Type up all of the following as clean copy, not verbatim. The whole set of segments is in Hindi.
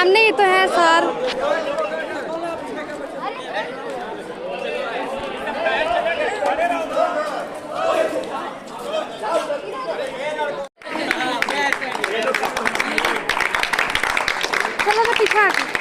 सामने ही तो है सर। चलो तो पीछे आके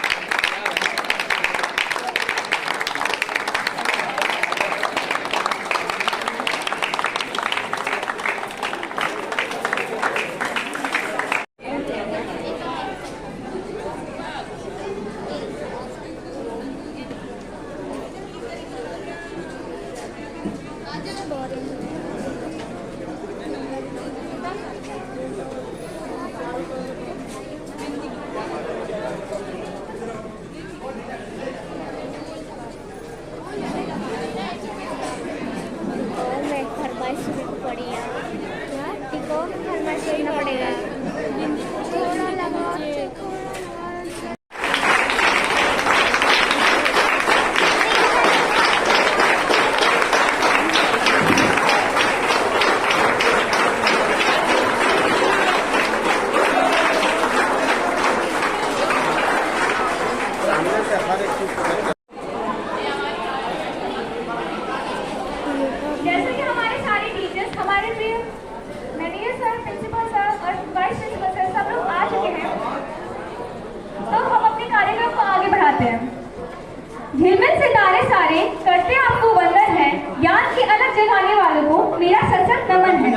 झिलमिल सितारे सारे करते आपको वंदन है, ज्ञान की अलग जगाने वालों को मेरा सशक्त नमन है।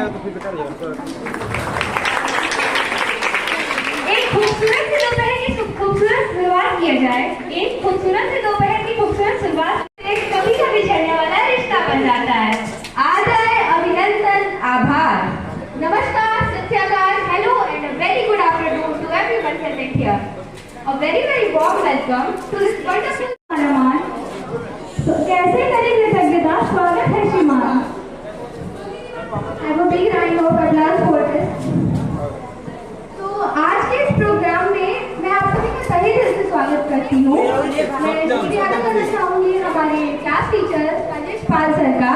एक खूबसूरत से दोपहर की खूबसूरत शुरुआत किया जाए। एक खूबसूरत से दोपहर की खूबसूरत शुरुआत एक कभी कभी चलने वाला रिश्ता बन जाता है। आदर, अभिनंदन, आभार, नमस्कार, सत्याकाल, hello and a very good afternoon to everyone present here. A very warm welcome to this wonderful सम्मान। तो कैसे करें कृतज्ञता, स्वागत है श्रीमान। I have a big round of applause for this। तो आज के इस प्रोग्राम में मैं आप सभी का तहे दिल से स्वागत करती हूँ। मैं शुक्रिया अदा करना चाहूँगी हमारे क्लास टीचर राजेश पाल सर का,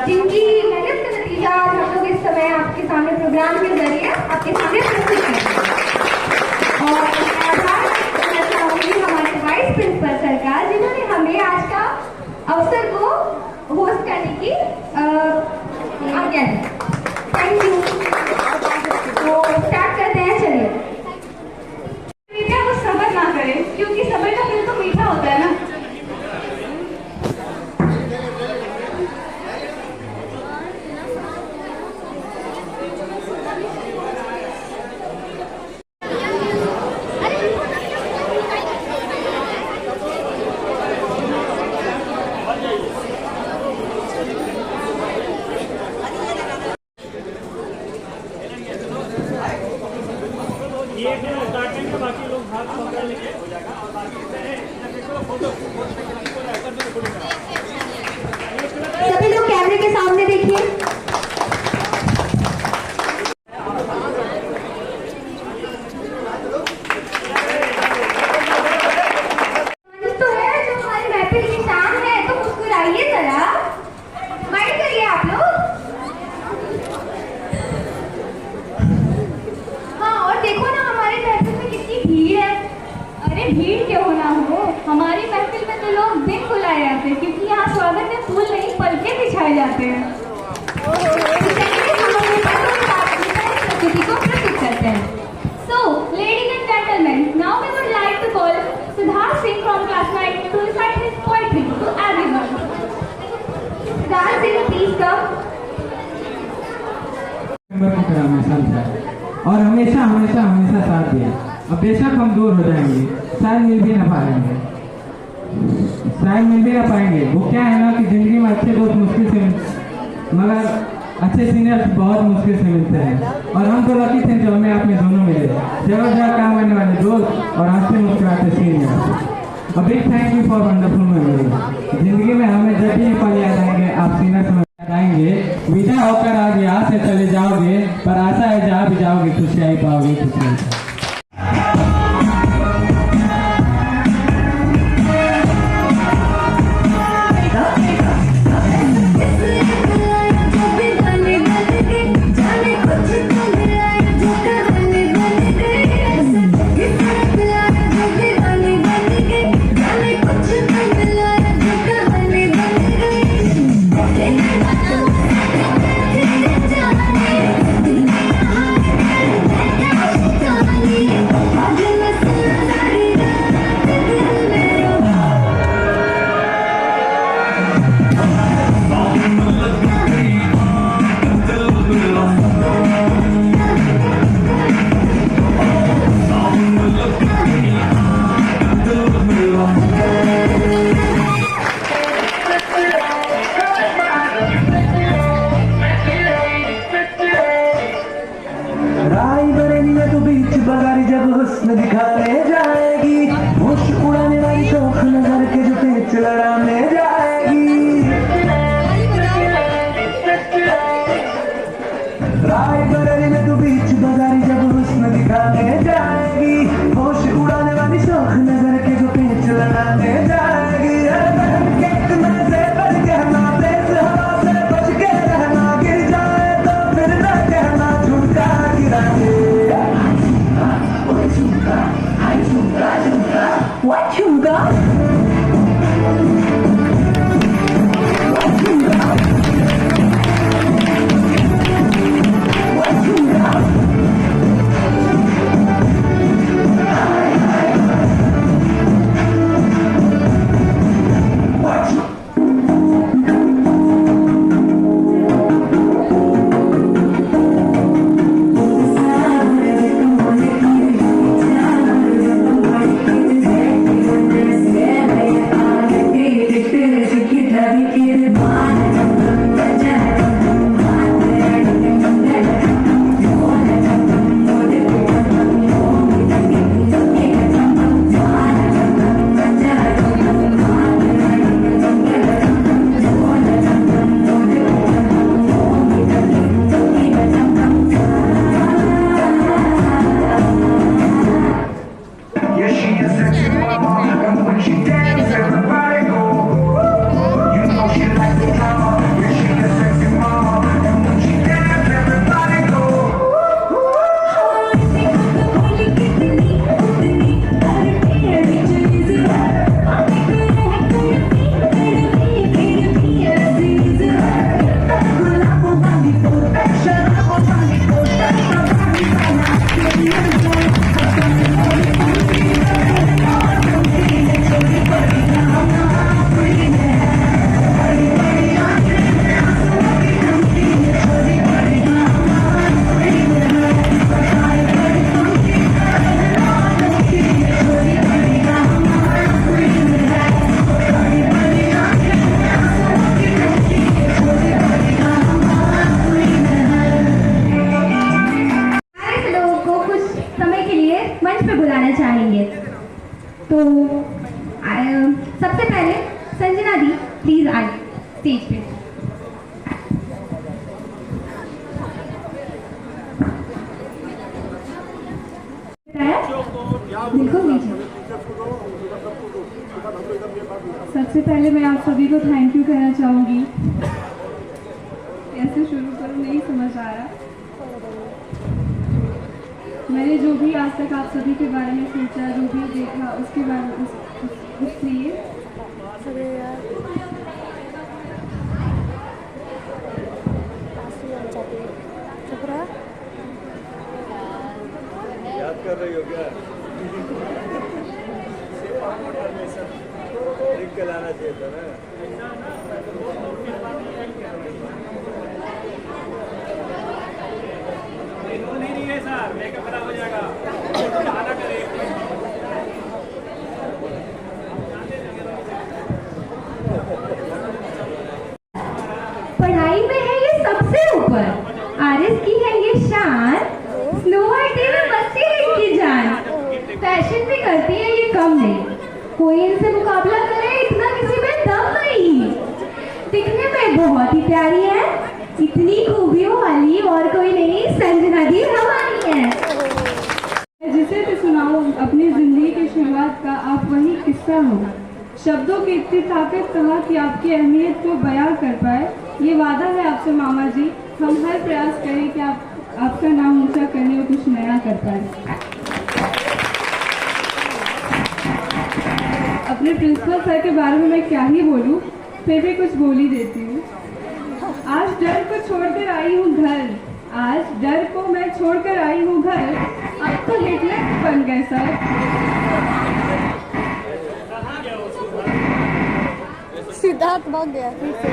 जिनकी मेहनत का नतीजा आज हम लोग इस समय आपके सामने प्रोग्राम के जरिए आपके सामने प्रस्तुत करेंगे। और हमारे वाइस प्रिंसिपल सरकार, जिन्होंने हमें आज का अवसर को होस्ट करने की आज्ञा दी। Thank you. तो स्टार्ट करते हैं, चलिए। कृपया वो सब्र ना करें, क्योंकि सब्र का फल तो मीठा होता है ना। बाकी लोग हाथ पकड़ लेंगे हो जाएगा और बाकी फोटो सभी लोग कैमरे के सामने देखिए। तो है जो हमारी महफिल की शान है, तो मुस्कुराइए जरा, स्माइल करिए आप लोग। हाँ, और देखो ना हमारे महफिल में कितनी भीड़ है। अरे भीड़ क्यों ना हो, हमारी महफिल में तो लोग दिन बुलाए जाते हैं, क्योंकि यहाँ स्वागत में फूल नहीं पलके बिछाए जाते हैं। प्रकृति को प्रस्तुत करते हैं। So, ladies and gentlemen, now we would like to call Siddharth Singh from class 9 to recite his poetry to everyone. Siddharth Singh, please come. और हमेशा हमेशा हमेशा साथ दिया। अब बेशक हम दूर हो जाएंगे, शायद मिल भी ना पाएंगे, वो क्या है ना कि जिंदगी में अच्छे दोस्त मुश्किल से मगर अच्छे सीनियर्स बहुत मुश्किल से मिलते हैं। और हम तो लकी थे जो हमें अपने दोनों मिले, जगह जगह काम आने वाले दोस्त और हंसते मुस्कुराते seniors. Big thank you for wonderful memory. जिंदगी में हमें जब भी पल याद आएंगे, आप सीनियर्स में याद आएंगे। विदा होकर आज यहाँ से चले जाओगे, पर आशा है जहाँ भी जाओगे खुशियाँ ही पाओगे। खुशियाँ हुस्न दिखाने जाएगी, होश उड़ाने वाली शौक नजर के जो पेच लड़ाने जाएगी। रायबरेली में तू बीच बाजारी जब हुस्न दिखाने जाएगी, होश उड़ाने वाली शौक नजर के जो पेच लड़ाने जाएगी। कहना तेज हवा से बच के रहना, गिर जाए तो फिर न कहना झूठा गिराने। What you got? चाहेंगे। तो सबसे पहले संजना दी प्लीज आए स्टेज पे। बिल्कुल नीचे। सबसे पहले मैं आप सभी को थैंक यू कहना चाहूँगी। कैसे शुरू करूँ नहीं समझ आ रहा। मैंने जो भी आज तक आप सभी के बारे में सोचा, जो भी देखा, उसके बारे में इसलिए याद कर रही हो क्या? लिख के लाना चाहिए था ना। नहीं है सर, मेकअप खराब हो जाएगा। आना करें। पढ़ाई में है ये सबसे ऊपर, आरएस की है ये शान, स्नो व्हाइट में मस्ती है इनकी जान, फैशन भी करती है ये कम नहीं, कोई इनसे मुकाबला करे इतना किसी में दम नहीं, दिखने में बहुत ही प्यारी है, इतनी खूबियों वाली और कोई नहीं, संजना दी हमारी है। जिसे भी सुनाऊं अपनी जिंदगी की शुरुआत का आप वही किस्सा हो, शब्दों की इतनी ताकत कहा कि आपकी अहमियत को बयां कर पाए। ये वादा है आपसे मामा जी, हम हर प्रयास करें कि आपका नाम ऊंचा करने और कुछ नया कर पाए। अपने प्रिंसिपल सर के बारे में मैं क्या ही बोलूं, फिर भी कुछ बोल ही देती हूँ। आज डर को छोड़कर आई हूँ घर, आज डर को मैं छोड़कर आई हूँ घर, अब तो हिटलर बन गए सर। सिद्धार्थ भाग गया फिर से।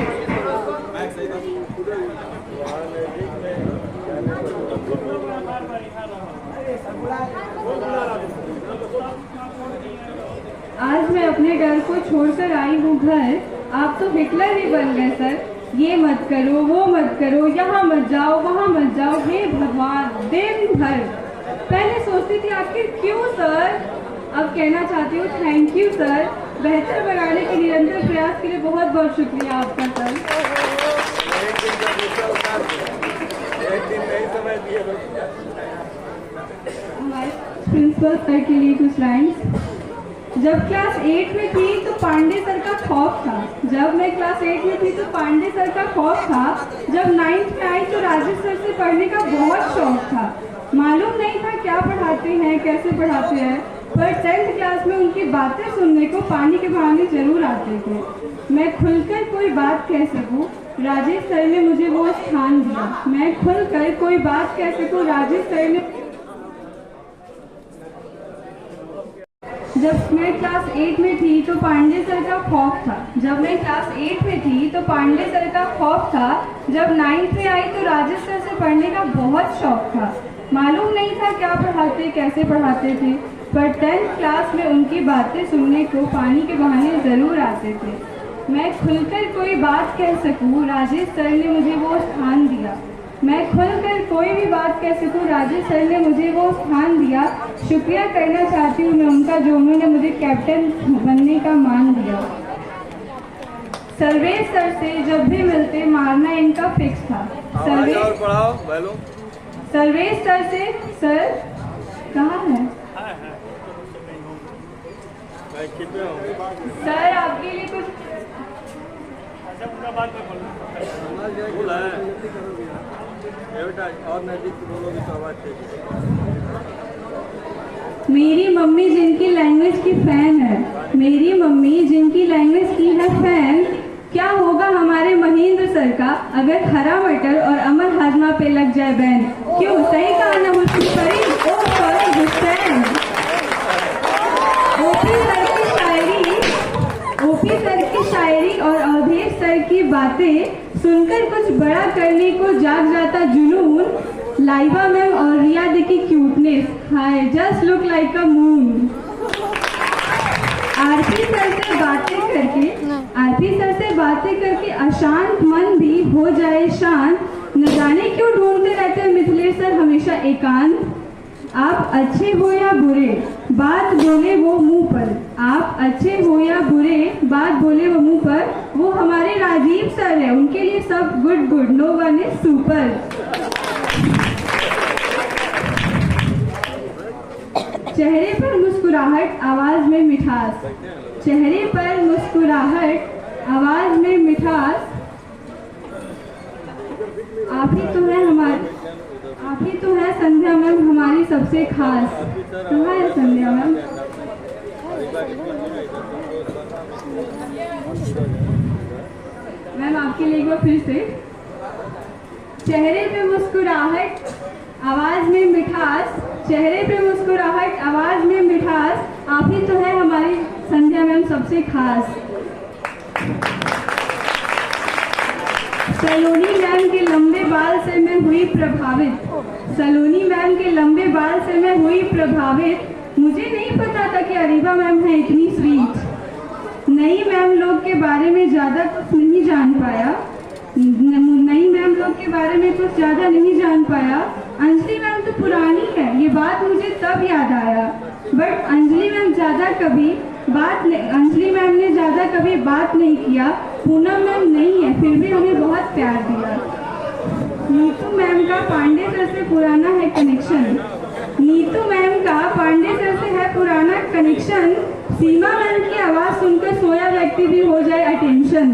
आज मैं अपने डर को छोड़कर आई हूँ घर, आप तो हिटलर ही बन गए सर। ये मत करो, वो मत करो, यहाँ मत जाओ, वहाँ मत जाओ, हे भगवान दिन भर। पहले सोच सोचती थी आखिर क्यों सर। अब कहना चाहती हूँ थैंक यू सर। बेहतर बनाने के निरंतर प्रयास के लिए बहुत बहुत शुक्रिया आपका सर। एक दिन नहीं समय दिए हमारे प्रिंसिपल सर के लिए कुछ लाइन्स। जब क्लास 8 में थी तो पांडे सर का खौफ था। जब मैं क्लास 8 में थी तो पांडे सर का खौफ था। जब 9th में आई तो राजेश सर से पढ़ने का बहुत शौक था। मालूम नहीं था क्या पढ़ाते हैं, कैसे पढ़ाते हैं, पर 10th क्लास में उनकी बातें सुनने को पानी के बहाने जरूर आते थे। मैं खुलकर कोई बात कह सकूं, राजेश सर ने मुझे वो स्थान दिया। मैं खुलकर कोई बात कह सकूं, राजेश सर ने। जब मैं क्लास 8 में थी तो पांडे सर का खौफ था। जब मैं क्लास 8 में थी तो पांडे सर का खौफ था। जब 9th में आई तो राजेश सर से पढ़ने का बहुत शौक था। मालूम नहीं था क्या पढ़ाते, कैसे पढ़ाते थे, पर 10th क्लास में उनकी बातें सुनने को पानी के बहाने ज़रूर आते थे। मैं खुलकर कोई बात कह सकूं, राजेश सर ने मुझे वो स्थान दिया। मैं खुलकर कोई भी बात कह सकूं, राजेश सर ने मुझे वो स्थान दिया। शुक्रिया करना चाहती हूँ मैं उनका, जो उन्होंने मुझे कैप्टन बनने का मान दिया। सर्वेश सर से जब भी मिलते मारना इनका फिक्स था। सर्वेश सर से, सर कहाँ है सर, आपके लिए कुछ और नजदीक बोलोगे तो आवाज मेरी मम्मी जिनकी लैंग्वेज की फैन है, मेरी मम्मी जिनकी लैंग्वेज की है फैन, क्या होगा हमारे महेंद्र सर का अगर हरा मटर और अमर हाजमा पे लग जाए बैन। क्यों, सही कहा ना मुझकी परी। ओ सॉरी हुसैन। ओपी सर की शायरी और अवधेश सर की बातें सुनकर कुछ बड़ा करने को जाग जाता जुनून। लाइबा मैम और रिया दी की cuteness, hi just look like a moon. RP sir से बातें करके अशांत मन भी हो जाए शांत। न जाने क्यों ढूंढते रहते हैं मिथिलेश सर हमेशा एकांत। आप अच्छे हो या बुरे बात बोले वो मुंह पर, आप अच्छे हो या बुरे बात बोले वो मुंह पर, वो हमारे राजीव सर है, उनके लिए सब good good, no one is super. चेहरे पर मुस्कुराहट आवाज में मिठास, चेहरे पर मुस्कुराहट आवाज में मिठास। आप ही तो है हमारे, आप ही तो है संध्या मैम हमारी सबसे खास। कहाँ है संध्या मैम? मैम आपके लिए एक बार फिर से। चेहरे पे मुस्कुराहट आवाज में मिठास, चेहरे पे मुस्कुराहट आवाज में मिठास। आप ही तो है हमारी संध्या मैम सबसे खास। सलोनी मैम के लंबे बाल से मैं हुई प्रभावित, सलोनी मैम के लंबे बाल से मैं हुई प्रभावित। मुझे नहीं पता था कि अरीबा मैम है इतनी स्वीट। नई मैम लोग के बारे में ज़्यादा कुछ नहीं जान पाया, नई मैम लोग के बारे में कुछ ज़्यादा नहीं जान पाया। अंजलि मैम तो पुरानी है, ये बात मुझे तब याद आया। बट अंजलि मैम ने ज़्यादा कभी बात नहीं किया। पूनम मैम नहीं है, फिर भी हमें बहुत प्यार दिया। नीतू मैम का पांडे सर से पुराना है कनेक्शन, नीतू मैम का पांडे सर से है पुराना कनेक्शन। सीमा मैम की आवाज़ सुनकर सोया व्यक्ति भी हो जाए अटेंशन।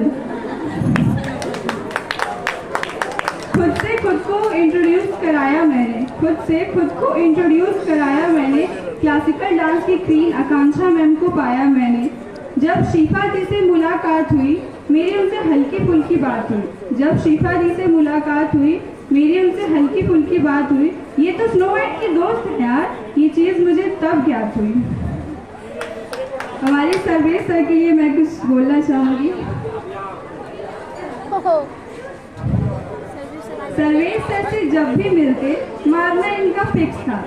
खुद से खुद को इंट्रोड्यूस कराया मैंने, खुद से खुद को इंट्रोड्यूस कराया मैंने। क्लासिकल डांस की क्वीन आकांक्षा मैम को पाया मैंने। जब शिफा जी से मुलाकात हुई मेरी उनसे हल्की फुल्की बात हुई, जब शिफा जी से मुलाकात हुई मेरी उनसे हल्की फुल्की बात हुई। ये तो स्नो वाइट की दोस्त है यार, ये चीज़ मुझे तब ज्ञात हुई। हमारे सर्वेश सर के लिए मैं कुछ बोलना चाहूँगी। सर्वेश सर से जब भी मिलते मारना इनका फिक्स था,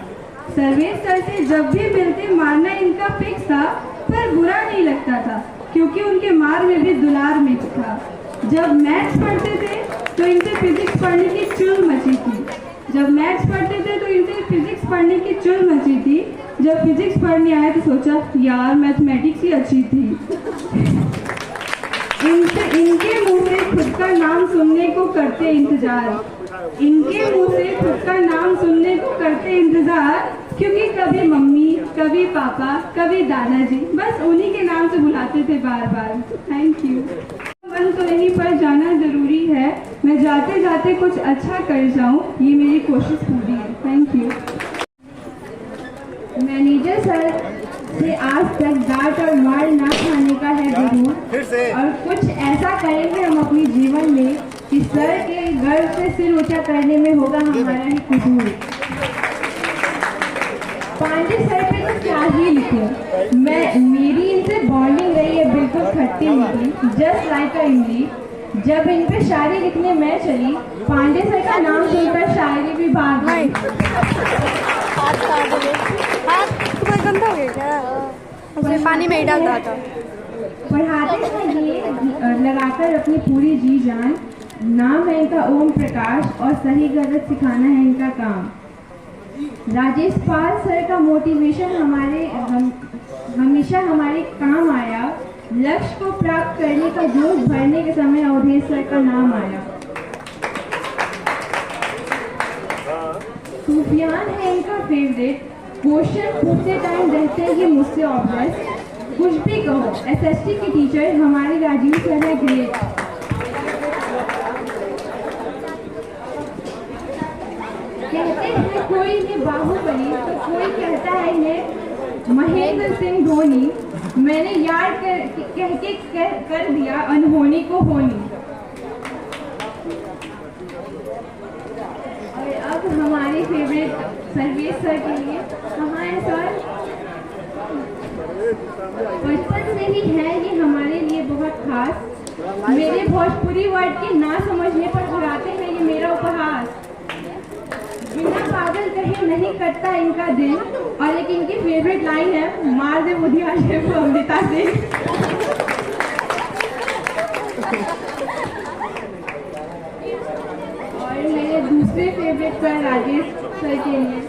सर्वेश सर से जब भी मिलते मारना इनका फिक्स था। पर बुरा नहीं लगता था क्योंकि उनके मार में भी दुलार मिक्स था। जब मैथ्स पढ़ते थे तो इनसे फिजिक्स पढ़ने की चुल मची थी, जब मैथ्स पढ़ते थे तो इनसे फिजिक्स पढ़ने की चुल मची थी। जब फिजिक्स पढ़ने आया तो सोचा यार मैथमेटिक्स ही अच्छी थी। इनके मुंह से खुद का नाम सुनने को करते इंतजार, इनके मुंह से खुद का नाम सुनने को करते इंतजार, क्योंकि कभी मम्मी, कभी पापा, कभी दादाजी, बस उन्हीं के नाम से बुलाते थे बार बार। Thank you. मन तो यहीं पर जाना जरूरी है, मैं जाते जाते कुछ अच्छा कर जाऊं, ये मेरी कोशिश पूरी है। Thank you. मैनेजर सर से आज तक डांट और मार ना खाने का है जरूर, और कुछ ऐसा करेंगे हम अपने जीवन में कि सर के गर्व से सिर ऊंचा करने में होगा हमारा ही कसूर। पांडे सर पे तो क्या ही लिखूं, मेरी इनसे बॉन्डिंग रही है बिल्कुल खट्टी मीठी, जस्ट लाइक अ इमली। जब इन पे शायरी लिखने मैं चली, पांडे सर का नाम सुनकर शायरी भी भाग गई। तुम्हारा गंदा हो गया क्या? उसे पानी में ही डालता था। पढ़ाते हैं ये लगाकर अपनी पूरी जी जान, नाम है इनका ओम प्रकाश और सही गलत सिखाना है इनका काम। राजेश पाल सर का मोटिवेशन हमेशा हमारे काम आया, लक्ष्य को प्राप्त करने का जोश भरने के समय अवधेश सर का नाम आया। सुफियान है इनका फेवरेट, क्वेश्चन पूछते टाइम रहते हैं ये मुझसे ऑब्सेस्ड। कुछ भी कहो, एसएसटी की टीचर हमारे राजीव सर है ग्रेट। कहते हैं कोई इन्हें बाहुबली, तो कोई कहता है इन्हें महेंद्र सिंह धोनी। मैंने याद कर दिया अनहोनी को होनी। और अब हमारे फेवरेट सर्वेश सर के लिए, कहाँ है सर? बचपन से ही है ये हमारे लिए बहुत खास, मेरे भोजपुरी वर्ड के ना समझने पर बुलाते हैं ये मेरा उपहास। बिना पागल कहे नहीं कटता इनका दिन, और एक इनकी फेवरेट लाइन है, मार दे बुधिया शेफ अमृता से। और मेरे दूसरे फेवरेट सर राजेश सर के लिए,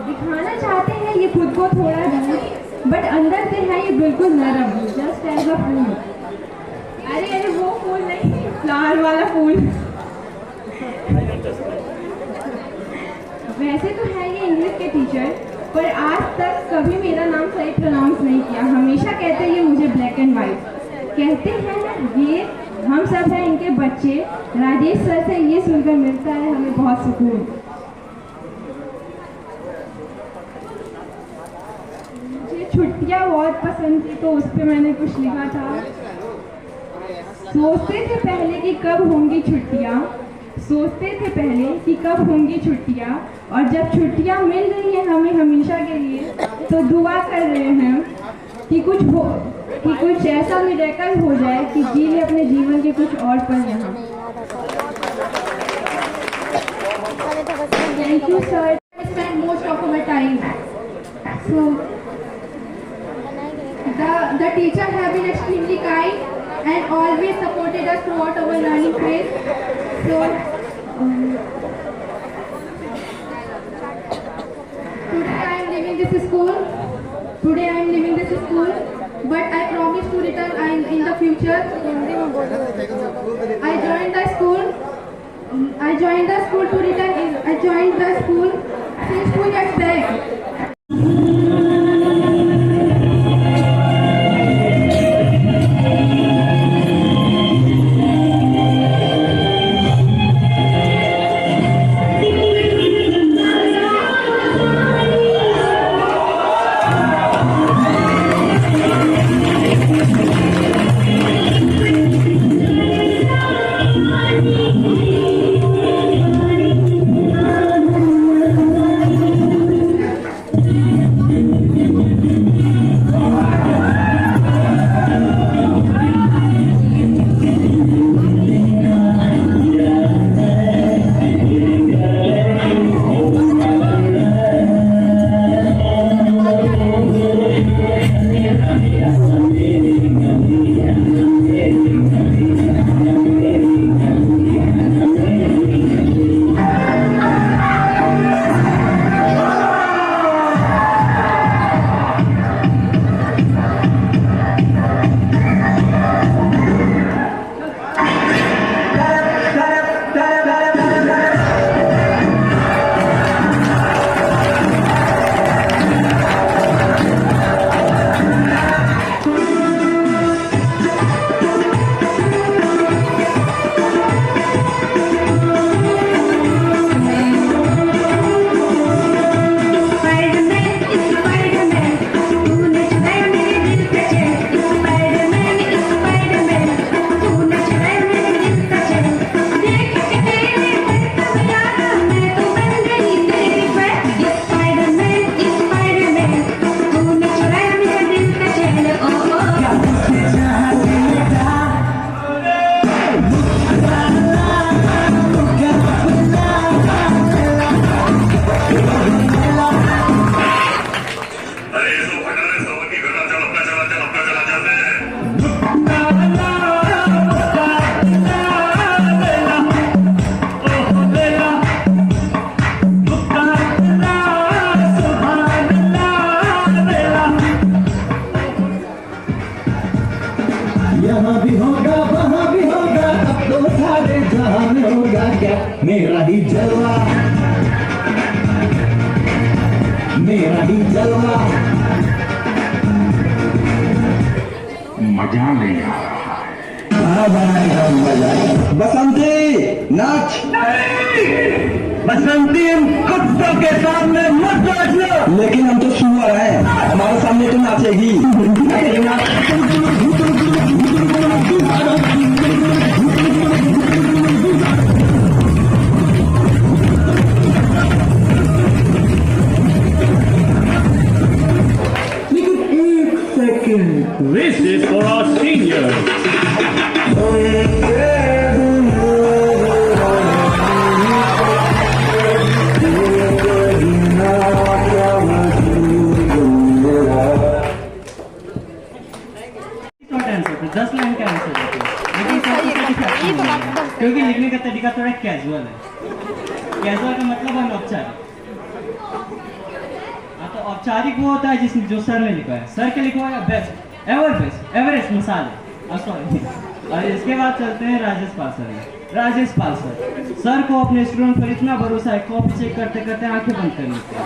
दिखाना चाहते हैं ये खुद को थोड़ा दूर, बट अंदर से है ये बिल्कुल नरम, जस्ट एज अ फूल। अरे वो फूल नहीं, फ्लावर वाला फूल। वैसे तो है ये इंग्लिश के टीचर, पर आज तक कभी मेरा नाम सही प्रोनाउंस नहीं किया। हमेशा कहते हैं ये मुझे ब्लैक एंड वाइट। कहते हैं ये हम सब हैं इनके बच्चे। राजेश सर से ये सुनकर मिलता है हमें बहुत सुकून। मुझे छुट्टियाँ बहुत पसंद थी, तो उस पर मैंने कुछ लिखा था। सोचते थे पहले कि कब होंगी छुट्टियाँ, सोचते थे पहले कि कब होंगी छुट्टियाँ, और जब छुट्टियाँ मिल रही हैं हमें हमेशा के लिए, तो दुआ कर रहे हैं कि कुछ ऐसा मिरेकल हो जाए कि जी ले अपने जीवन के कुछ और पल यहाँ। Thank you sir. I spend most of my time. So the teacher have been extremely kind and always supported us throughout our learning phase. So today I am leaving this school. But I promise to return in the future. I joined the school to return. I joined the school since 2 years back. मेरा ही जलवा, मेरा ही जलवा, मजा नहीं आ रहा बनाएगा मजा। बसंती नाच, बसंती कुत्तों के सामने मत नाचना। लेकिन हम तो सुअर हैं, हमारे सामने तो नाचेगी। लेकिन एक second, This is for our seniors. Answer थे, 10 लाइन का आंसर थे, लेकिन क्योंकि लिखने का तरीका थोड़ा कैजुअल है। कैजुअल का मतलब है औपचारिक। तो औपचारिक वो होता है जिसमें जो सर ने लिखा है, सर के लिखा है बेस्ट, एवरेस्ट मसाले। सॉरी। और इसके बाद चलते हैं राजेश पाल सर। राजेश पाल सर को अपने स्टूडेंट पर इतना भरोसा है, कॉपी चेक करते करते आंखें बंद कर लेते हैं।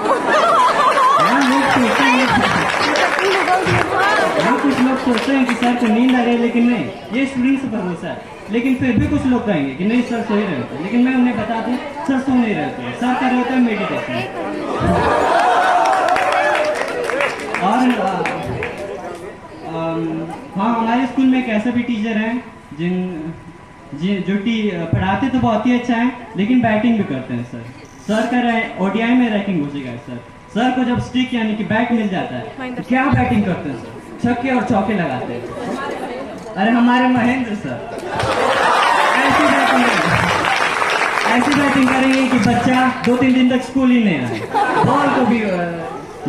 कुछ लोग सोचते हैं कि सर को नींद आ रही है, लेकिन नहीं, ये स्टूडेंट से भरोसा है। लेकिन फिर भी कुछ लोग कहेंगे कि नहीं सर सो ही रहे होते, लेकिन मैं उन्हें बता दूं सर सो नहीं रहते, सर कर रहे होते हैं मेडिटेशन। और हाँ, हमारे स्कूल में एक ऐसे भी टीचर हैं जो पढ़ाते तो बहुत ही अच्छा है, लेकिन बैटिंग भी करते हैं सर का ओडीआई में रैंकिंग हो जाएगा। सर को जब स्टिक यानी कि बैट मिल जाता है तो क्या बैटिंग करते हैं सर, छक्के और चौके लगाते हैं। अरे हमारे महेंद्र सर ऐसी बैटिंग करेंगे कि बच्चा 2-3 दिन तक स्कूल ही नहीं आए,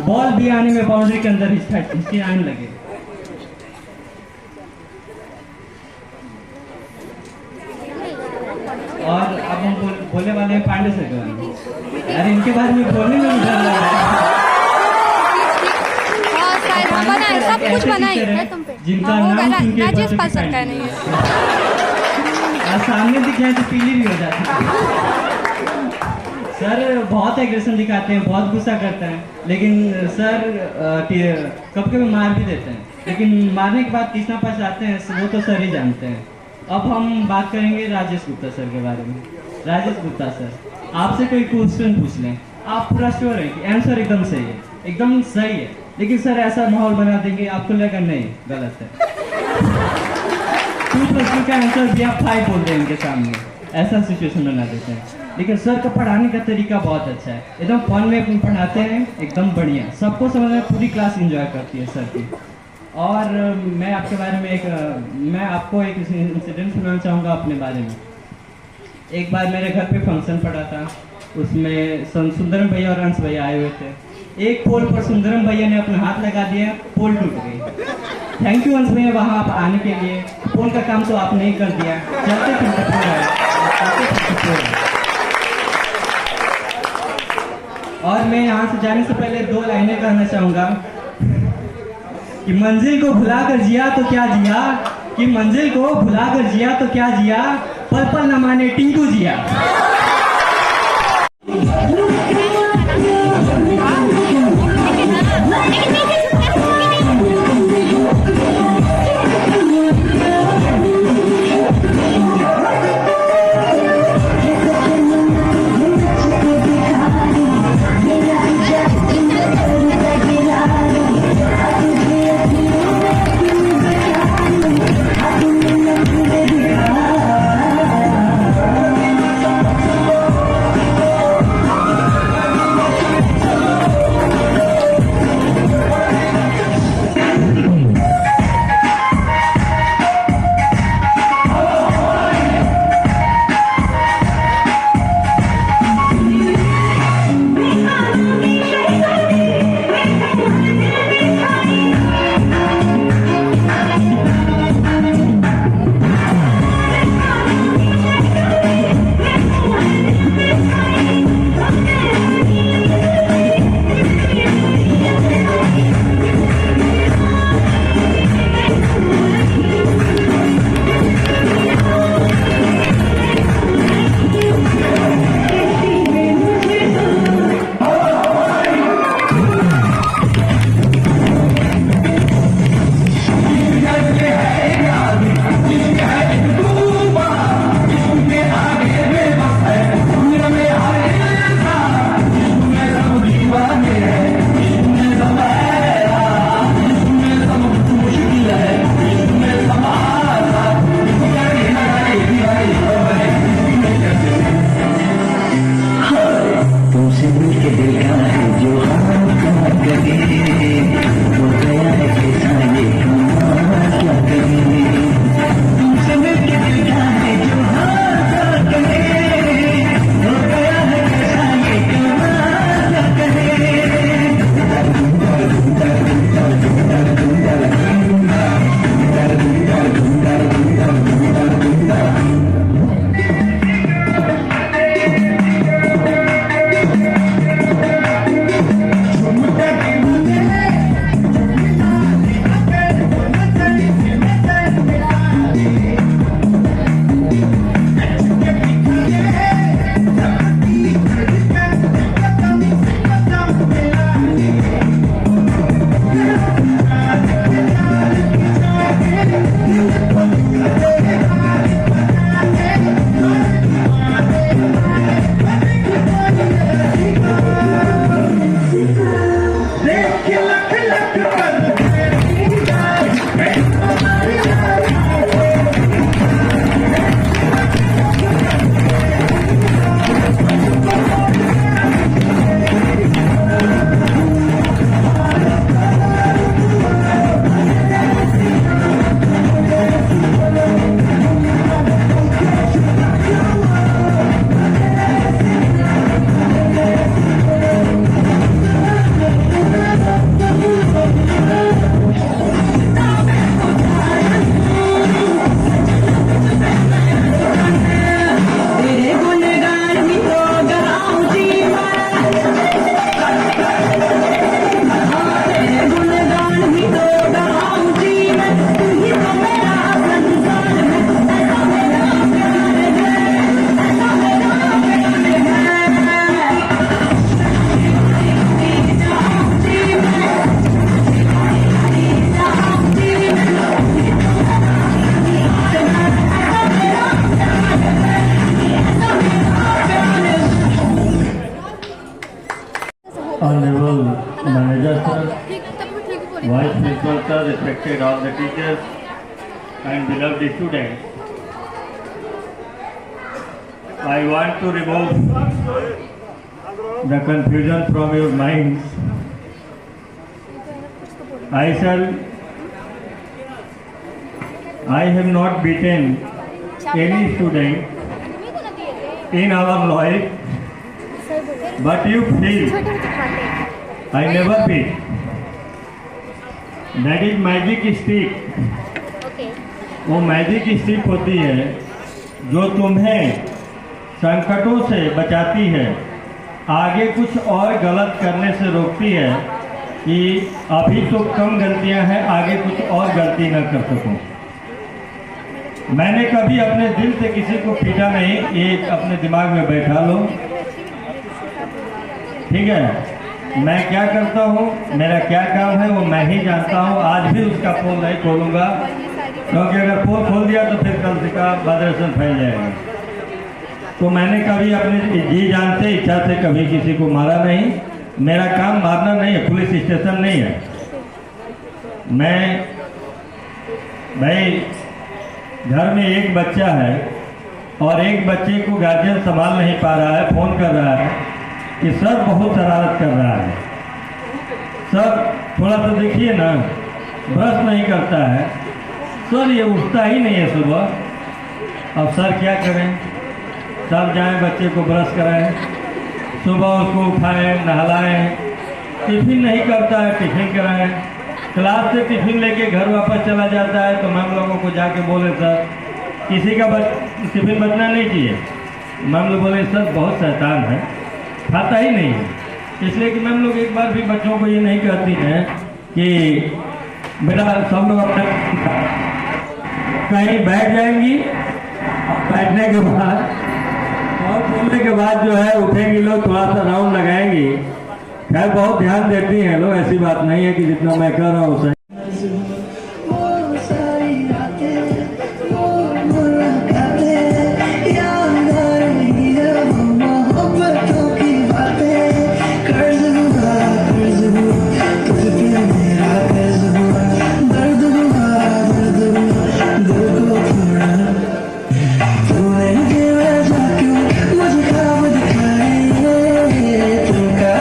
बॉल भी आने में बाउंड्री के अंदर हिचकी आने लगे। और अब हम बोलने वाले हैं पांडे सर के बारे में। अरे इनके बारे में बोलने में भी डर लग रहा है। सब कुछ बनाए है तुम पे, जिनका नाम राजेश पाल सर का नहीं है। सामने दिख जाए तो पीली भी हो जाती है। सर बहुत एग्रेशन दिखाते हैं, बहुत गुस्सा करते हैं, लेकिन सर कभी मार भी देते हैं, लेकिन मारने के बाद कितना पछताते हैं वो तो सर ही जानते हैं। अब हम बात करेंगे राजेश गुप्ता सर के बारे में। राजेश गुप्ता सर, आपसे कोई क्वेश्चन पूछ लें, आप पूरा श्योर है कि आंसर एकदम सही है, एकदम सही है, लेकिन सर ऐसा माहौल बना देंगे आपको लगेगा नहीं गलत है। 2+2 का आंसर भी आप 5 बोल देंगे सामने, ऐसा सिचुएशन बना देते हैं। लेकिन सर का पढ़ाने का तरीका बहुत अच्छा है, एकदम फन में पढ़ाते हैं, एकदम बढ़िया, सबको समझ में पूरी क्लास एंजॉय करती है सर की। और मैं आपके बारे में मैं आपको एक इंसिडेंट सुनाना चाहूँगा अपने बारे में। एक बार मेरे घर पे फंक्शन पड़ा था, उसमें सुंदरम भैया और अंश भैया आए हुए थे। एक पोल पर सुंदरम भैया ने अपना हाथ लगा दिया, पोल टूट गई। थैंक यू अंश भैया वहाँ आप आने के लिए, पोल का काम तो आपने ही कर दिया, चलते फिरते। और मैं यहाँ से जाने से पहले 2 लाइनें कहना चाहूँगा कि मंजिल को भुलाकर जिया तो क्या जिया, कि मंजिल को भुलाकर जिया तो क्या जिया, पल पल न माने टिंकू जिया। के दिल का है जो हाथ का कहे, वो गया है कैसा ये कमाल क्या कहे, तुमसे मिलके दिल का है जो हाथ का कहे, वो गया है कैसा ये कमाल क्या कहे। Honorable Manager Sir, Vice Principal Sir, respected all the teachers and beloved students, I want to remove the confusion from your minds. I have not beaten any student in our life, but you feel I never beat. That is magic stick. वो मैजिक स्टिक होती है जो तुम्हें संकटों से बचाती है, आगे कुछ और गलत करने से रोकती है कि अभी तो कम गलतियां हैं, आगे कुछ और गलती न कर सकूं। मैंने कभी अपने दिल से किसी को पीटा नहीं, ये अपने दिमाग में बैठा लो, ठीक है। मैं क्या करता हूँ, मेरा क्या काम है वो मैं ही जानता हूँ। आज भी उसका पोल नहीं खोलूँगा, क्योंकि अगर पोल खोल दिया तो फिर कल से का बदरसन फैल जाएगा। तो मैंने कभी अपने जी जान से, इच्छा से कभी किसी को मारा नहीं। मेरा काम मारना नहीं है, पुलिस स्टेशन नहीं है। मैं भाई घर में एक बच्चा है और एक बच्चे को गार्जियन संभाल नहीं पा रहा है, फ़ोन कर रहा है कि सर बहुत शरारत कर रहा है, सर थोड़ा सा देखिए ना, ब्रश नहीं करता है, सर ये उठता ही नहीं है सुबह। अब सर क्या करें, सब जाएं बच्चे को ब्रश कराएं, सुबह उसको उठाएं, नहलाएं, टिफिन नहीं करता है टिफिन कराएं, क्लास से टिफिन लेके घर वापस चला जाता है तो मैम लोगों को जाके बोले सर किसी का टिफिन बचना नहीं चाहिए। मैम लोग बोले सर बहुत शैतान है, खाता ही नहीं है। इसलिए कि मैम लोग एक बार भी बच्चों को ये नहीं कहती हैं कि बेटा सब लोग अपना कहीं बैठ जाएंगी, बैठने के बाद और बोलने के बाद जो है उठेंगी लोग, थोड़ा सा राउंड लगाएंगी। खैर बहुत ध्यान देती हैं लोग, ऐसी बात नहीं है कि जितना मैं कर रहा हूँ। तुमका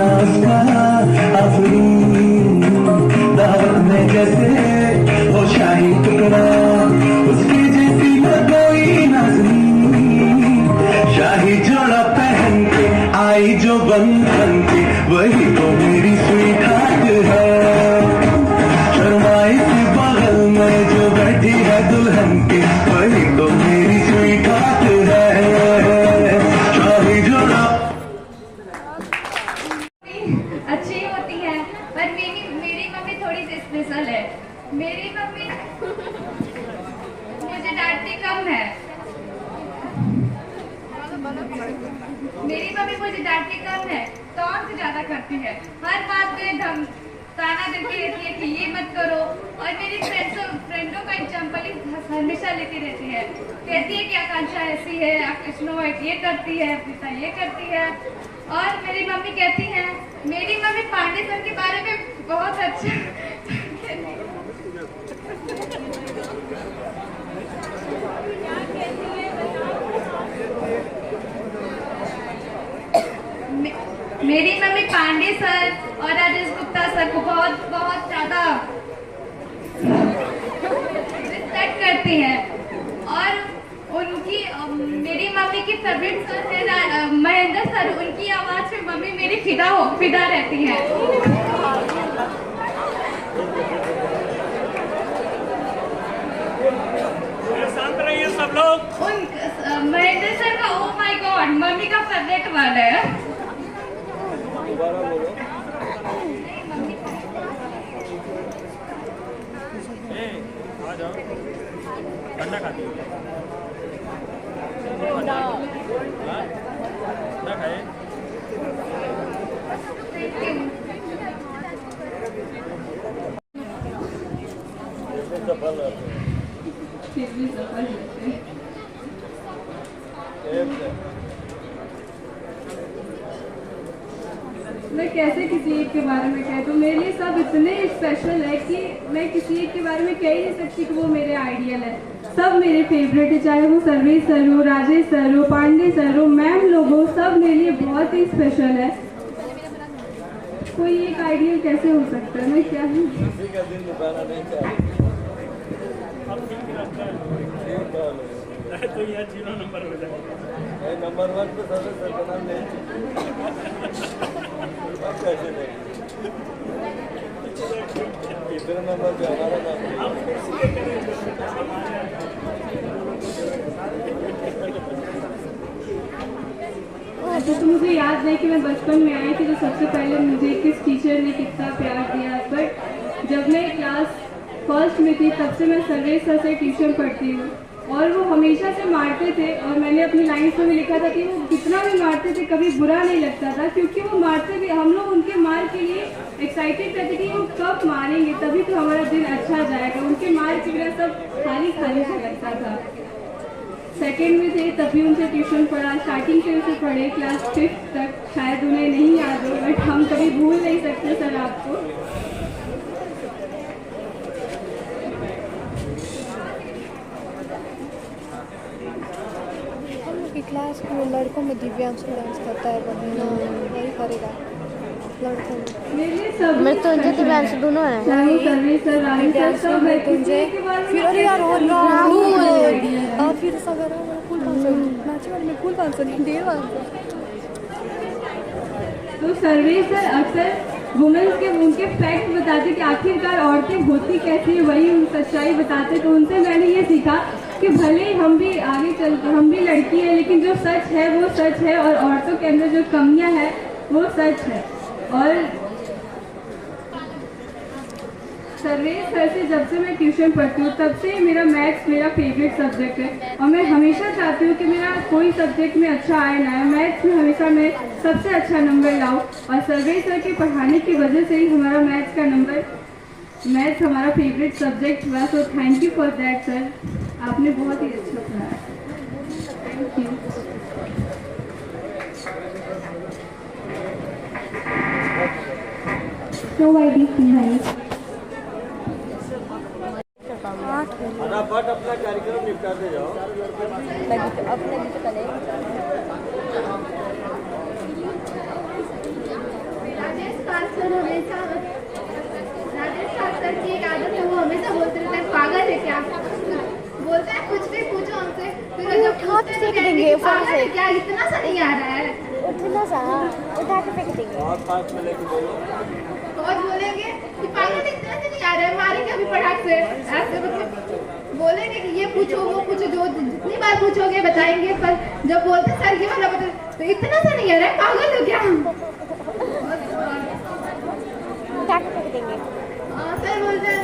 ना उसका आफरी दावत में जैसे हो शाही टुकड़ा उसकी जैसी न कोई नाज़नी शाही जोड़ा पहन के आई जो बंधन के वही तो मेरी स्वीट हार्ट है शर्माई के बगल में जो बैठी है दुल्हन के वही तो मेरी स्वीट हार्ट है शाही जोड़ा अच्छी होती है पर मेरी मम्मी थोड़ी सी स्पेशल है। मेरी मम्मी मुझे डांटती कम है। मेरी मम्मी मुझे डांटती कम है, टॉन्ट से ज्यादा करती है। हर बात में ताना देती रहती है कि ये मत करो। और मेरी फ्रेंडों का एग्जाम्पल हमेशा लेती रहती है। कहती है कि आकांक्षा ऐसी है, स्नो वाइट ये करती है, प्रीता ये करती है। और मेरी मम्मी कहती है, मेरी मम्मी पांडे सर के बारे में बहुत अच्छा मेरी मम्मी पांडे सर और राजेश गुप्ता सर को बहुत बहुत ज्यादा रिस्पेक्ट करती है। और उनकी मेरी मम्मी की फेवरेट सर है महेंद्र सर। उनकी आवाज में मम्मी मेरी फिदा रहती है। शांत रहिए सब लोग। महेंद्र सर का ओ माय गॉड मम्मी का फेवरेट वर्ड है। आ जाओ ठंडा खाती हो ना खाए मैं कैसे किसी एक के बारे में कह दूं। मेरे लिए सब इतने स्पेशल है कि मैं किसी एक के बारे में कह ही नहीं सकती कि वो मेरे आइडियल है। सब मेरे फेवरेट है, चाहे वो सर्वेश सर हो, राजेश सर हो, पांडे सर हो, मैम लोग हो, सब मेरे लिए बहुत ही स्पेशल है। कोई एक आइडियल कैसे हो सकता है? मैं क्या हूँ? तो यह 0 नंबर हो जाए। नंबर 1 पे सबसे सरकार ने कैसे नहीं तीसरे नंबर पे हमारा नाम तो मुझे याद नहीं कि मैं बचपन में आई थी तो सबसे पहले मुझे किस टीचर ने कितना प्यार दिया। बट जब मैं क्लास फर्स्ट में थी तब से मैं सर्वेश सर से ट्यूशन पढ़ती हूँ और वो हमेशा से मारते थे। और मैंने अपनी लाइन्स में भी लिखा था कि वो कितना भी मारते थे कभी बुरा नहीं लगता था, क्योंकि वो मारते भी हम लोग उनके मार के लिए एक्साइटेड रहते कि वो कब मारेंगे तभी तो हमारा दिन अच्छा जाएगा। उनके मार के बिना सब खाली खाली सा लगता था। सेकेंड में थे तभी उनसे ट्यूशन पढ़ा, स्टार्टिंग से उनसे पढ़े क्लास 5th तक। शायद उन्हें नहीं याद हो बट हम कभी भूल नहीं सकते सर आपको। क्लास में लड़कों में दिव्यांशु डांस करता है, बढ़िया वही करेगा लड़कों में। मेरे तो अंजय दिव्यांशु दोनों हैं। फिर अरे यार और फिर सगरा फुल नाचे वाले में फुल 150 तो सर्वेश सर अक्सर वुमेन्स के उनके फैक्ट बताते कि आखिरकार औरतें होती कैसी है, वही सच्चाई बताते। तो उनसे मैंने ये सीखा कि भले हम भी आगे चल हम भी लड़की है लेकिन जो सच है वो सच है और औरतों के अंदर जो कमियां हैं वो सच है। और सर्वेश सर से जब से मैं ट्यूशन पढ़ती हूँ तब से मेरा मैथ्स मेरा फेवरेट सब्जेक्ट है और मैं हमेशा चाहती हूँ कि मेरा कोई सब्जेक्ट में अच्छा आए ना आए, मैथ्स में हमेशा मैं सबसे अच्छा नंबर लाऊँ। और सर्वेश सर के पढ़ाने की वजह से ही हमारा मैथ्स हमारा फेवरेट सब्जेक्ट हुआ। So thank you for that sir, आपने बहुत ही अच्छा पढ़ाया। Thank you. So I did nice. फटाफट अपना कार्यक्रम निपटाते जाओ। सर हमेशा राजेश सर की एक आदत है, वो हमेशा बोलते रहते हैं पागल है क्या, बोलते हैं कुछ भी पूछो हमसे, फिर जब पूछते हैं तो कहते हैं कि पागल है क्या, इतना सा नहीं आ रहा है, उठना सा उठा के फेंक देंगे। और पास में लेके बोलो। और बोलेंगे कि पागल इतना से नहीं आ रहा है, मारेंगे अभी पटाख से, ऐसे मतलब बोलेंगे कि ये पूछो वो पूछो, जो जितनी बार पूछोगे बताएंगे, पर जब बोलते हैं सर ये वाला बता तो इतना सा नहीं आ रहा है, पागल हो क्या। उठा के फेंक देंगे। सर बोलते हैं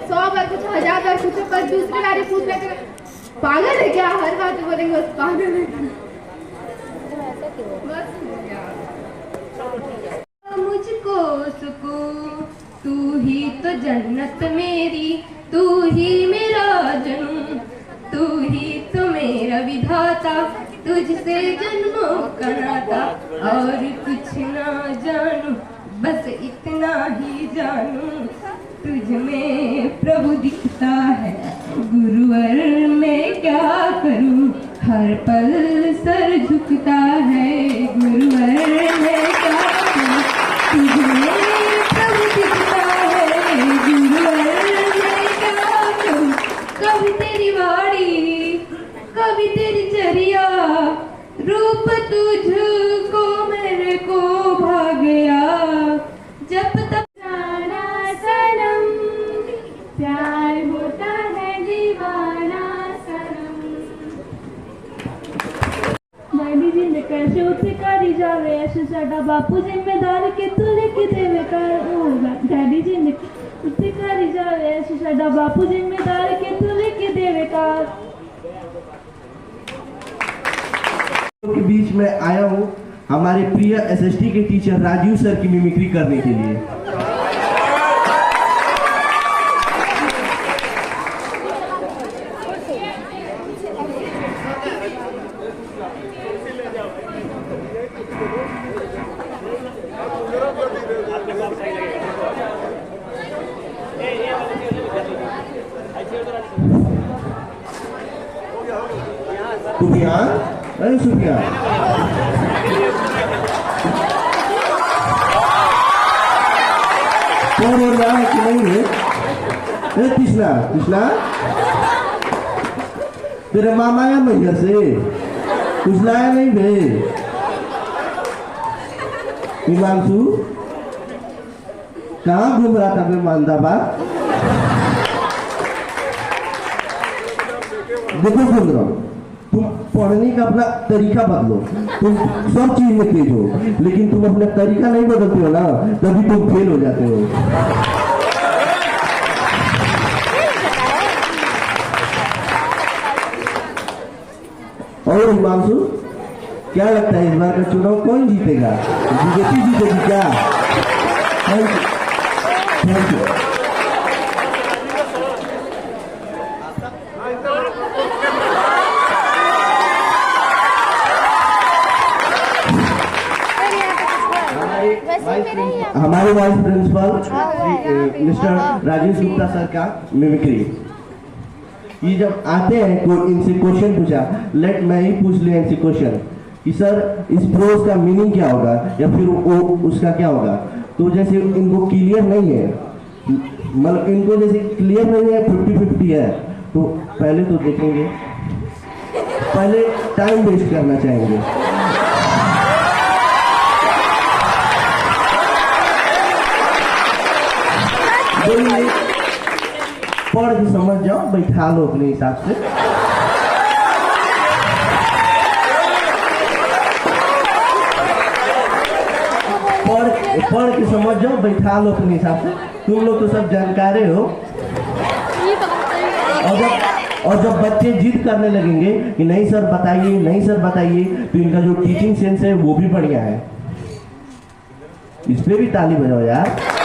100 बार पूछो 1000 बार पूछो, पर दूसरी बार पूछ लेते पागल है क्या, हर बात बोलेंगे बस पागल है क्या। बस मुझको सुकून, तू ही तो जन्नत मेरी, तू ही मेरा जुनून, तू ही तो मेरा विधाता, तुझसे जन्मों का नाता, और कुछ ना जानू बस इतना ही जानू, तुझ में प्रभु दिखता है गुरुवर, मैं क्या करूं, हर पल सर झुकता है गुरुवर, मैं क्या करूं, तुझ में प्रभु दिखता है गुरुवर, मैं क्या करूं, कभी तेरी वाणी कभी तेरी चरिया, रूप तुझको मेरे को भा गया, जब तक जाना सनम, प्यार होता है दीवाना सनम। डैडी जी ने कैसे उत्ते करी जावे, ऐसे साडा बापू जिम्मेदार के तू लिख देवे कर होगा, डैडी जी ने उत्ते करी जावे, ऐसे साडा बापू जिम्मेदार के तू लिख देवे कर। के बीच में आया हूँ हमारे प्रिय एसएसटी के टीचर राजीव सर की मिमिक्री करने के लिए। सुफियान, अरे सुफियान, कौन हो रहा है कि नहीं है? अरे कृष्णा, कृष्णा, तेरे मामा या मैया से कुछ लाया नहीं बे? हिमांशु कहाँ घूम रहा था बे मानदाबाद? देखो सुन रहा हूँ, तुम पढ़ने का अपना तरीका बदलो, तुम सब चीज में तेज हो, लेकिन तुम अपना तरीका नहीं बदलते हो ना, तभी तुम फेल हो जाते हो। और हिमांशु, क्या लगता है इस बार का चुनाव कौन जीतेगा? बीजेपी जीतेगी क्या? Thank you. हमारे vice principal mister Rajesh Gupta sir का मिमिक्री। ये जब आते हैं कोई इनसे क्वेश्चन पूछा, लेट मैं ही पूछ लिया इनसे क्वेश्चन कि सर इस प्रोज का मीनिंग क्या होगा या फिर वो उसका क्या होगा, तो जैसे इनको क्लियर नहीं है, मतलब इनको जैसे क्लियर नहीं है, 50-50 है, तो पहले तो देखेंगे, पहले टाइम वेस्ट करना चाहेंगे। पढ़ के समझ जाओ, बैठा लो अपने हिसाब से। पढ़ के समझ जाओ, बैठा लो अपने हिसाब से। तुम लोग तो सब जानकारे हो। और जब बच्चे जिद करने लगेंगे कि नहीं सर बताइए, नहीं सर बताइए, तो इनका जो टीचिंग सेंस है वो भी बढ़िया है। इस पे भी ताली बजाओ यार।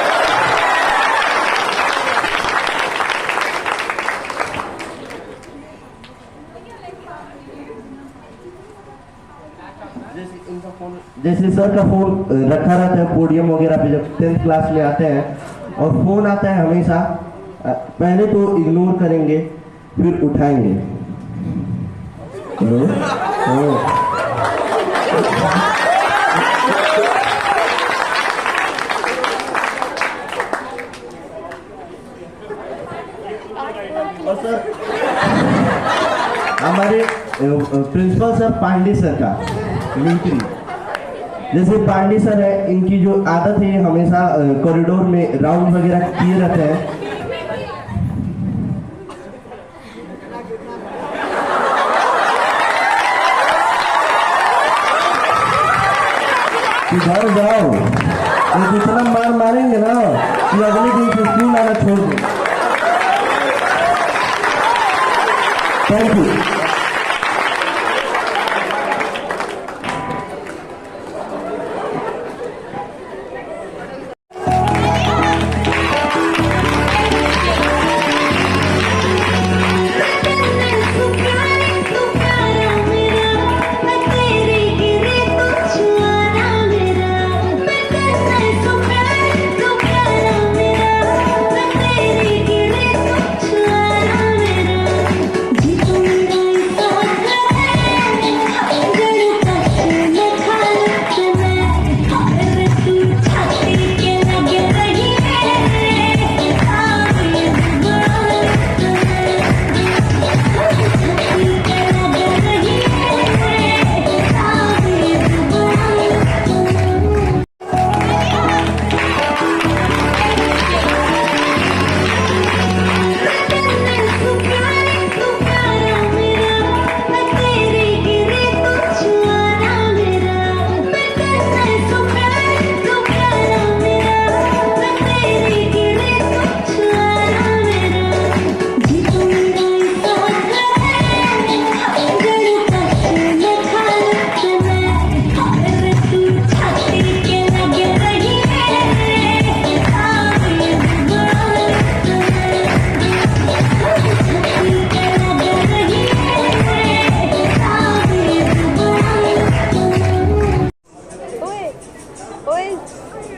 जैसे सर का फोन रखा रहता है पोडियम वगैरह पे, जब 10th क्लास में आते हैं और फोन आता है हमेशा, पहले तो इग्नोर करेंगे, फिर उठाएंगे। प्रिंसिपल सर पांडे सर का मिमिक्री। जैसे पांडे सर है, इनकी जो आदत है हमेशा कॉरिडोर में राउंड वगैरह किए रहते हैं। घर जाओ, तो इतना मार मारेंगे ना कि अगले दिन से स्कूल आना छोड़ दें। Thank you.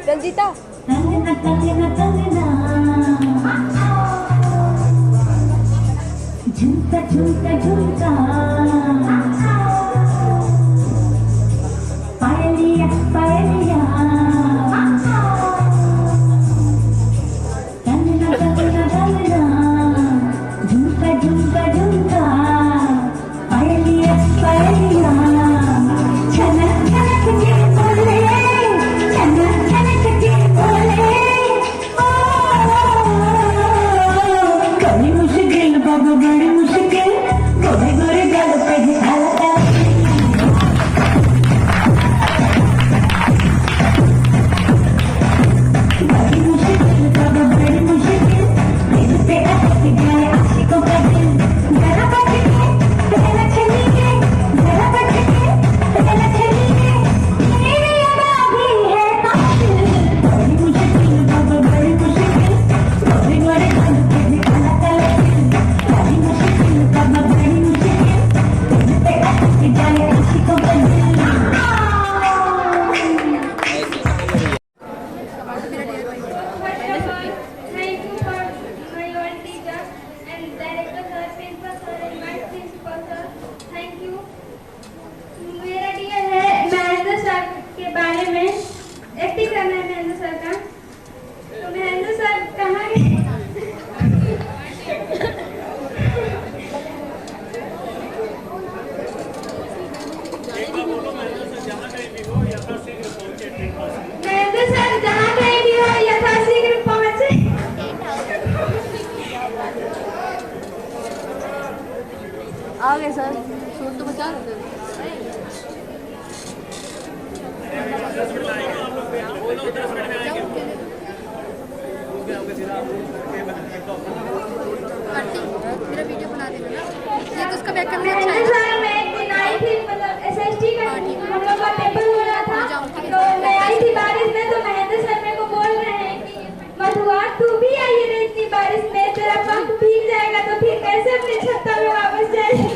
रंजीता झुमका झुमका झुमका पायलिया पायलिया डलना डलना डलना झुमका झुमका झुमका पायलिया पायलिया छनक छनक के बोले छनक छनक के बोले बड़ी मुश्किल बाबा बड़ी मुश्किल गोरे गोरे गल पे हालता बड़ी मुश्किल बाबा बड़ी मुश्किल दिल पे अटक गए आशिकों का दिल जरा बच के पहला चलिए जरा बच के पहला चलिए मेरी अदा भी है कातिल बड़ी मुश्किल बाबा बड़ी मुश्किल गोरे गोरे गल पे हालता बड़ी मुश्किल बाबा बड़ी मुश्किल दिल पे अटक गए आशिकों का दिल Thank you for my old teacher and director sir, principal sir and vice principal sir. Thank you. मेरा डियर है महेंद्र सर के बारे में एक्टिंग करना है महेंद्र सर का। तो महेंद्र सर कहाँ है? महेंद्र सर जहाँ कहीं भी हो यथाशीघ्र पहुँचे। आ गए सर, शूट तो बचा रहे थे। मेरा वीडियो बना देना ना, ये तो उसका बैकअप भी अच्छा है। सर मैं एक दिन आई थी, मतलब एसएसटी का हम लोग का पेपर हो रहा था, तो मैं आई थी बारिश में, तो महेंद्र सर मेरे को बोल रहे हैं कि मधुआ तू भी आई रे इतनी बारिश में, तेरा पंख भीग जाएगा तो फिर कैसे अपने छत्ता में वापस जाएगा।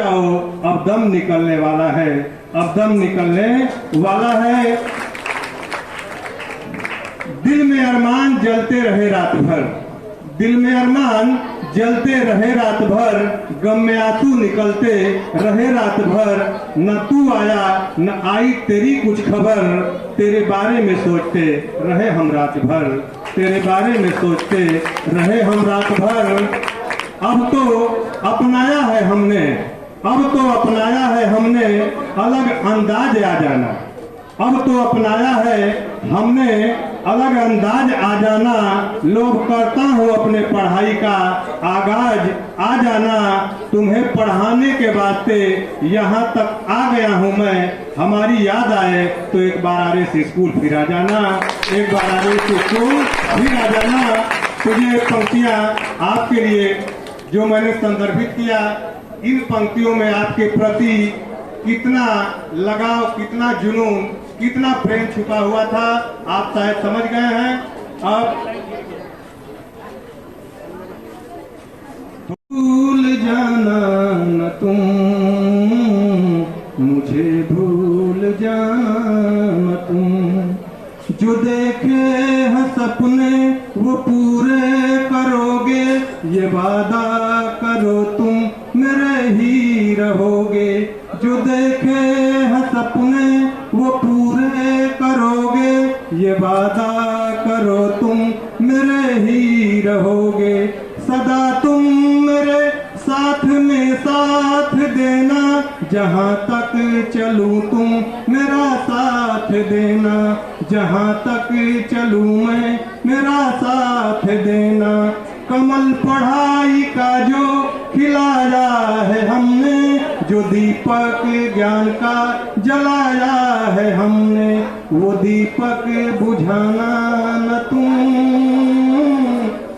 जाओ, अब दम निकलने वाला है, अब दम निकलने वाला है। दिल में अरमान जलते रहे रात भर, दिल में अरमान जलते रहे रात भर, गम में आंसू निकलते रहे रात भर। न तू आया न आई तेरी कुछ खबर, तेरे बारे में सोचते रहे हम रात भर, तेरे बारे में सोचते रहे हम रात भर। अब तो अपनाया है हमने, अब तो अपनाया है हमने अलग अंदाज आ जाना, अब तो अपनाया है हमने अलग अंदाज आ जाना। लोभ करता हूँ अपने पढ़ाई का आगाज आ जाना, तुम्हें पढ़ाने के वास्ते यहाँ तक आ गया हूँ मैं। हमारी याद आए तो एक बार आरे से स्कूल फिर आ जाना, एक बार आरे से स्कूल फिर आ जाना। तो ये पंक्तियाँ आपके लिए जो मैंने संदर्भित किया, इन पंक्तियों में आपके प्रति कितना लगाव, कितना जुनून, कितना प्रेम छुपा हुआ था, आप शायद समझ गए हैं। अब भूल जाना न तुम, मुझे भूल जाना न तुम, जो देखे हैं सपने वो पूरे करोगे, ये वादा करो तुम मेरे ही रहोगे। जो देखे हैं सपने वो पूरे करोगे, ये वादा करो तुम मेरे ही रहोगे। सदा तुम मेरे साथ में साथ देना, जहाँ तक चलूँ तुम मेरा साथ देना, जहाँ तक चलूँ मैं मेरा साथ देना। कमल पढ़ाई का जो खिलाया है हमने, जो दीपक ज्ञान का जलाया है हमने, वो दीपक बुझाना न तुम,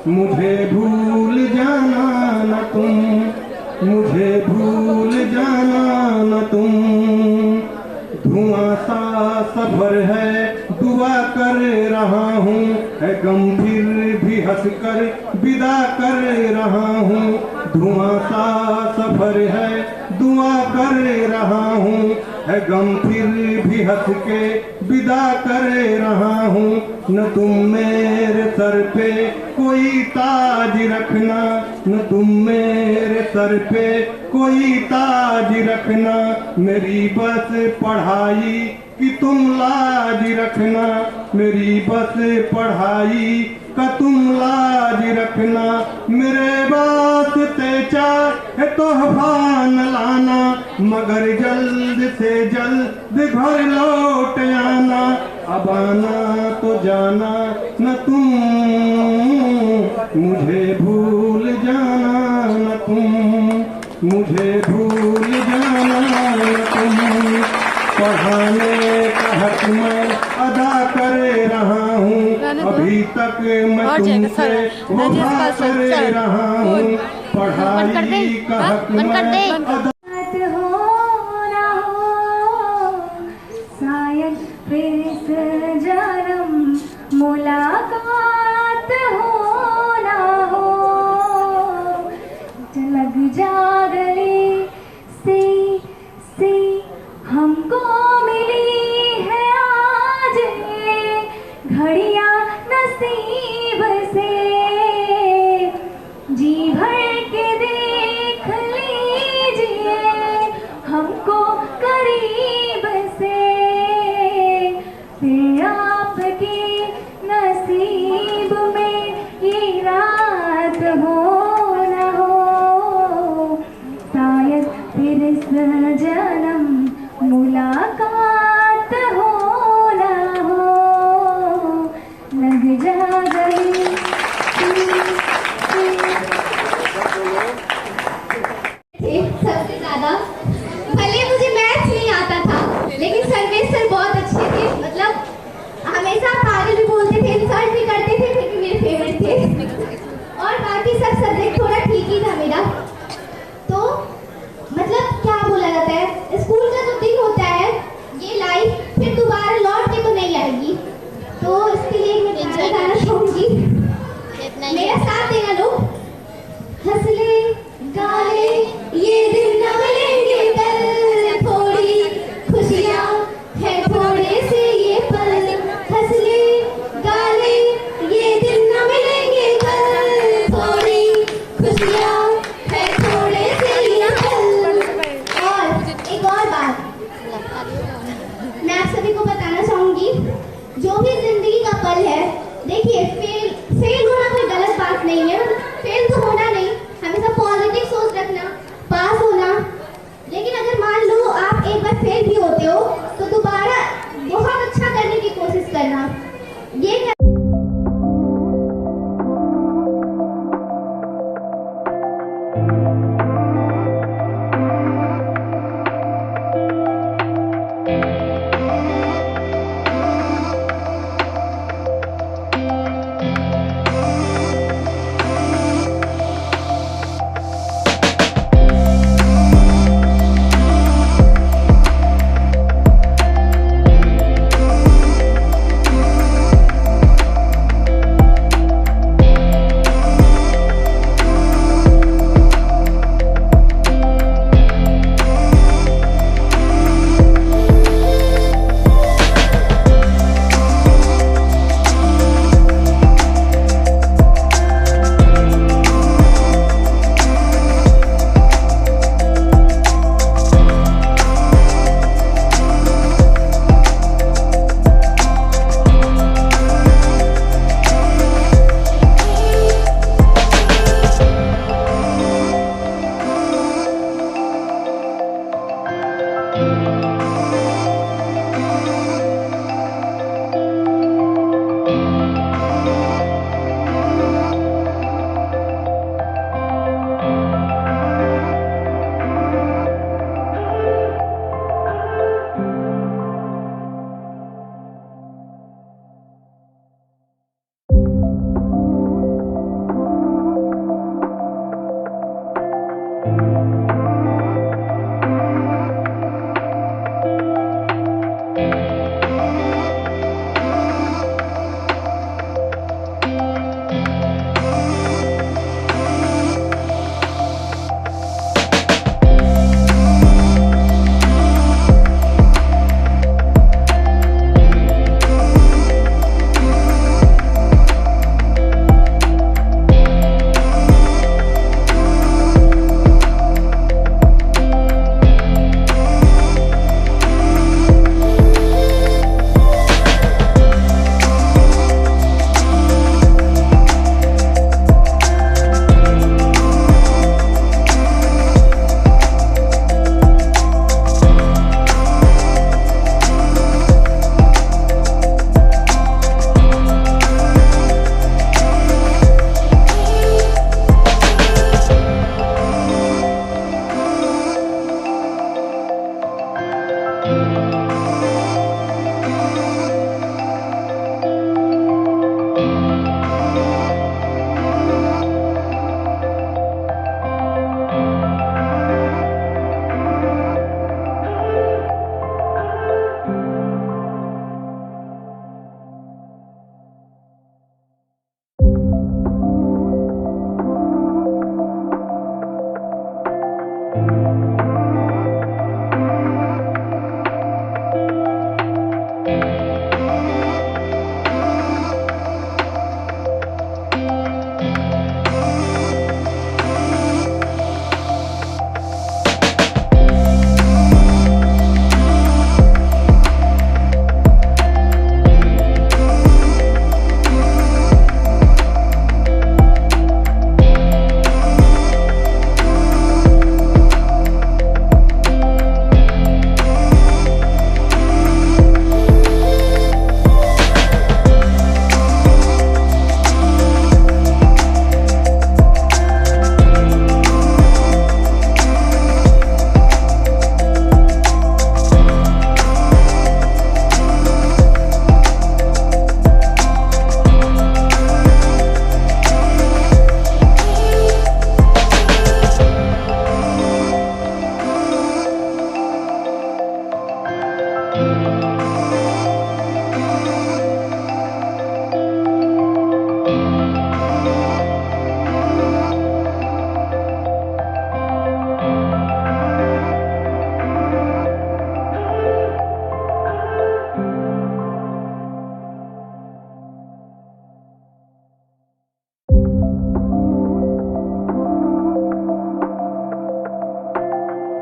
मुझे भूल जाना न तुम, मुझे भूल जाना न तुम। धुआं सा सफर है दुआ कर रहा हूँ, है गम फिर भी हंसकर विदा कर रहा हूँ। धुआं सा सफर है दुआ कर रहा हूँ, है गम फिर भी हंस के विदा कर रहा हूँ। न तुम मेरे सर पे कोई ताज रखना, न तुम मेरे सर पे कोई ताज रखना, मेरी बस पढ़ाई कि तुम लाज रखना, मेरी बस पढ़ाई का तुम लाज रखना। मेरे वास्ते चाहे तोहफा न लाना, मगर जल्द से जल्द घर लौट आना। अब आना तो जाना न तुम, मुझे भूल जाना न तुम, मुझे भूल जाना न तुम। पढ़ाने का हक मैं अदा कर रहा हूँ, अभी तक मैं तुमसे वफा कर रहा हूँ। पढ़ाई का हक मैं अदा हो ना हो, शायद फिर इस जन्म मुलाकात हो ना हो। लग जा गले से हमको मिली है आज ये घड़ियां नसीब से, जी भर के देख लीजिए हमको करीब से। फिर आपके नसीब में ये रात हो न हो, शायद फिर इस जन्म मुलाकात हो ना हो। लग जा गई सबसे ज्यादा, भले मुझे मैथ्स नहीं आता था, लेकिन सर्वेश सर बहुत अच्छे थे। मतलब हमेशा पागल भी बोलते थे, इंसल्ट भी करते थे, फिर भी मेरे फेवरेट थे। और बाकी सब सब्जेक्ट थोड़ा ठीक ही था मेरा। तो मतलब क्या बोला जाता है, स्कूल का जो दिन होता है ये लाइफ फिर दोबारा लौट के तो नहीं आएगी। तो इसके लिए मैं गाना चाहूंगी, मेरा साथ देना लोग। हंस ले गा ले ये दिन न मिलेंगे।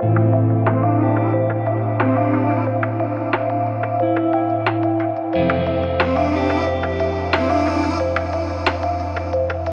है